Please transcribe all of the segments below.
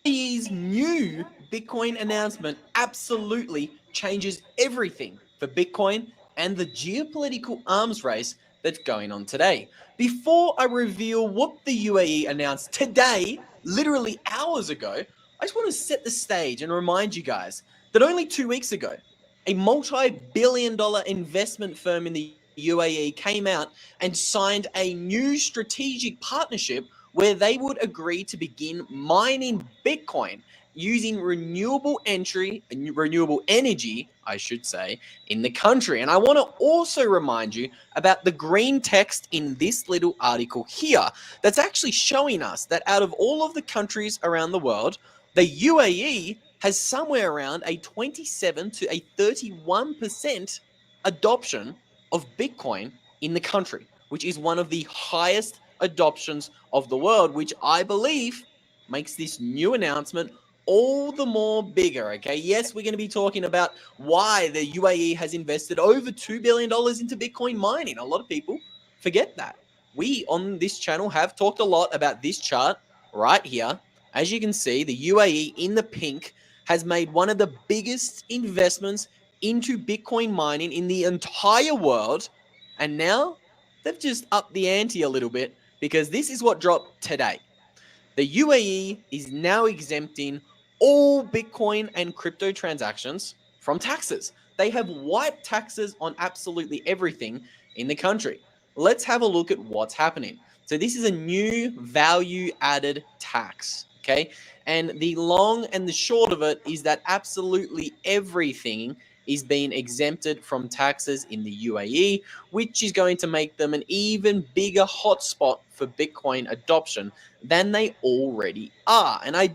UAE's new Bitcoin announcement absolutely changes everything for Bitcoin and the geopolitical arms race that's going on today. Before I reveal what the UAE announced today, literally hours ago, I just want to set the stage and remind you guys that only 2 weeks ago, a multi-billion-dollar investment firm in the UAE came out and signed a new strategic partnership where they would agree to begin mining Bitcoin using renewable energy, I should say, in the country. And I want to also remind you about the green text in this little article here that's actually showing us that out of all of the countries around the world, the UAE has somewhere around a 27 to a 31% adoption of Bitcoin in the country, which is one of the highest adoptions of the world, which I believe makes this new announcement all the more bigger. Okay, yes, we're going to be talking about why the UAE has invested over $2 billion into Bitcoin mining. A lot of people forget that. We on this channel have talked a lot about this chart right here. As you can see, the UAE in the pink has made one of the biggest investments into Bitcoin mining in the entire world. And now they've just upped the ante a little bit because this is what dropped today. The UAE is now exempting all Bitcoin and crypto transactions from taxes. They have wiped taxes on absolutely everything in the country. Let's have a look at what's happening. So, this is a new value added tax. Okay. And the long and the short of it is that absolutely everything is being exempted from taxes in the UAE, which is going to make them an even bigger hotspot for Bitcoin adoption than they already are. And I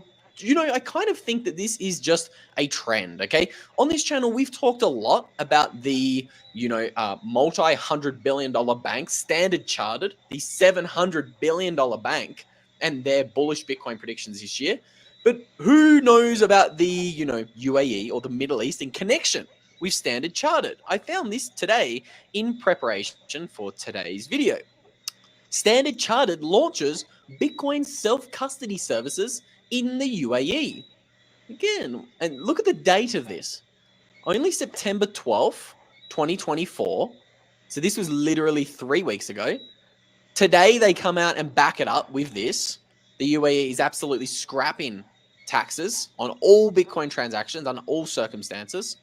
kind of think that this is just a trend. Okay, on this channel, we've talked a lot about the multi-$100 billion bank, Standard Chartered, the $700 billion bank, and their bullish Bitcoin predictions this year. But who knows about the UAE or the Middle East in connection with Standard Chartered? I found this today in preparation for today's video. Standard Chartered launches Bitcoin self-custody services in the UAE. Again, and look at the date of this. Only September 12th, 2024. So this was literally 3 weeks ago. Today they come out and back it up with this. The UAE is absolutely scrapping taxes on all Bitcoin transactions under all circumstances.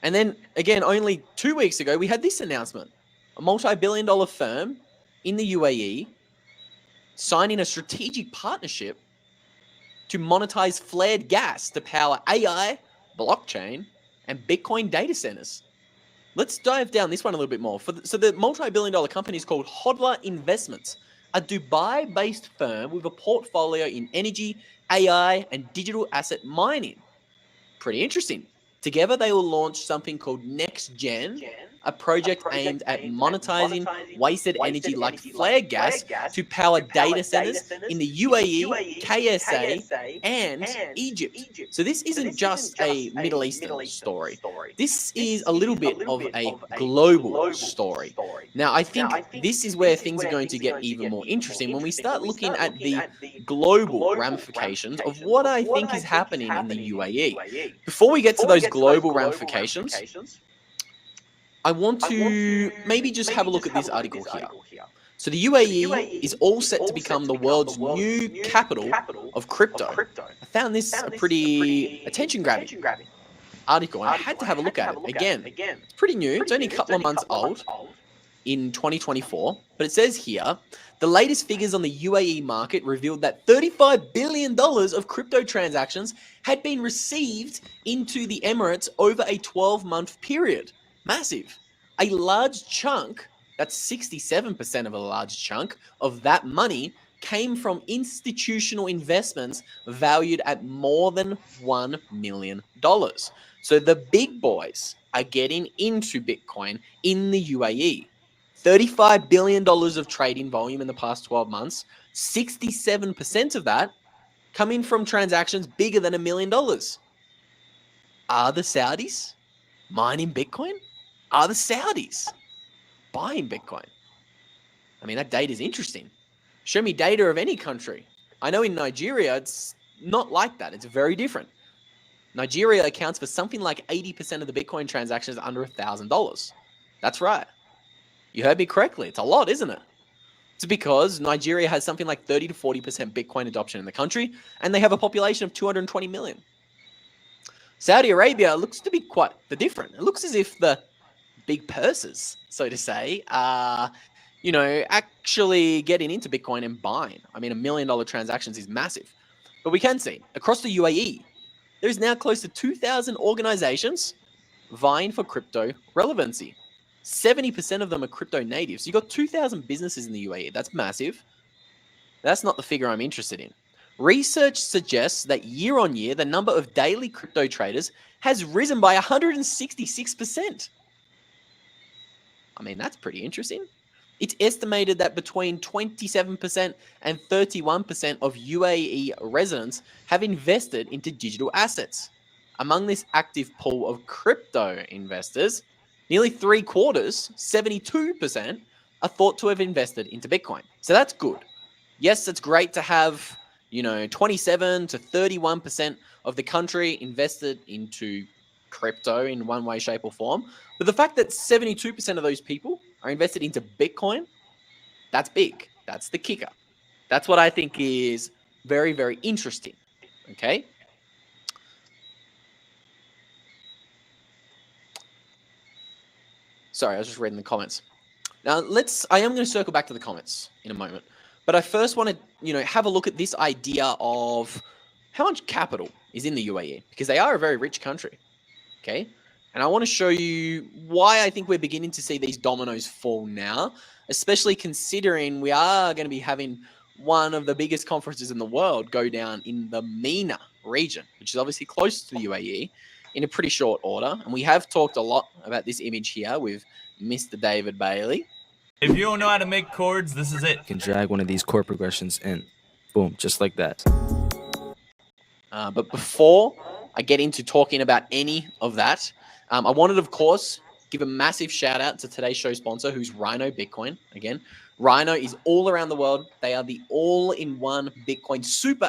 And then again, only 2 weeks ago, we had this announcement. A multi-billion-dollar firm in the UAE signing a strategic partnership to monetize flared gas to power AI, blockchain, and Bitcoin data centers. Let's dive down this one a little bit more. So the multi-billion-dollar company is called Hodler Investments, a Dubai-based firm with a portfolio in energy, AI, and digital asset mining. Pretty interesting. Together, they will launch something called Next Gen, a project aimed at monetizing wasted energy like flare gas to power data centers in the UAE, KSA, and Egypt. So this isn't just a Middle Eastern story. This is a little bit of a global story. Now, I think this is where things are going to get even more interesting when we start looking at the global ramifications of what I think is happening in the UAE. Before we get to those global ramifications, I want to maybe just have a look at this article here. So the UAE is all set to become the world's new capital of crypto. I found this a pretty attention-grabbing article, and I had to have a look at it. Again, it's pretty new. It's only a couple of months old in 2024, but it says here, the latest figures on the UAE market revealed that $35 billion of crypto transactions had been received into the Emirates over a 12-month period. Massive. A large chunk, that's 67% of a large chunk of that money, came from institutional investments valued at more than $1 million. So the big boys are getting into Bitcoin in the UAE. $35 billion of trading volume in the past 12 months, 67% of that coming from transactions bigger than $1 million. Are the Saudis mining Bitcoin? Are the Saudis buying Bitcoin? I mean, that data is interesting. Show me data of any country. I know in Nigeria, it's not like that. It's very different. Nigeria accounts for something like 80% of the Bitcoin transactions under $1,000. That's right. You heard me correctly. It's a lot, isn't it? It's because Nigeria has something like 30 to 40% Bitcoin adoption in the country, and they have a population of 220 million. Saudi Arabia looks to be quite the different. It looks as if the big purses, so to say, are, actually getting into Bitcoin and buying. I mean, $1 million transactions is massive. But we can see across the UAE, there's now close to 2,000 organizations vying for crypto relevancy. 70% of them are crypto natives. You've got 2,000 businesses in the UAE. That's massive. That's not the figure I'm interested in. Research suggests that year on year, the number of daily crypto traders has risen by 166%. I mean, that's pretty interesting. It's estimated that between 27% and 31% of UAE residents have invested into digital assets. Among this active pool of crypto investors, nearly 3/4, 72%, are thought to have invested into Bitcoin. So that's good. Yes, it's great to have, 27 to 31% of the country invested into crypto in one way, shape, or form. But the fact that 72% of those people are invested into Bitcoin, that's big. That's the kicker. That's what I think is very, very interesting. Okay. Sorry, I was just reading the comments. Now, I am going to circle back to the comments in a moment. But I first want to, have a look at this idea of how much capital is in the UAE, because they are a very rich country. Okay. And I want to show you why I think we're beginning to see these dominoes fall now, especially considering we are going to be having one of the biggest conferences in the world go down in the MENA region, which is obviously close to the UAE, in a pretty short order. And we have talked a lot about this image here with Mr. David Bailey. If you don't know how to make chords, this is it. You can drag one of these chord progressions in. Boom, just like that. But before I get into talking about any of that, I wanted, of course, give a massive shout out to today's show sponsor, who's Rhino Bitcoin. Again, Rhino is all around the world. They are the all-in-one Bitcoin super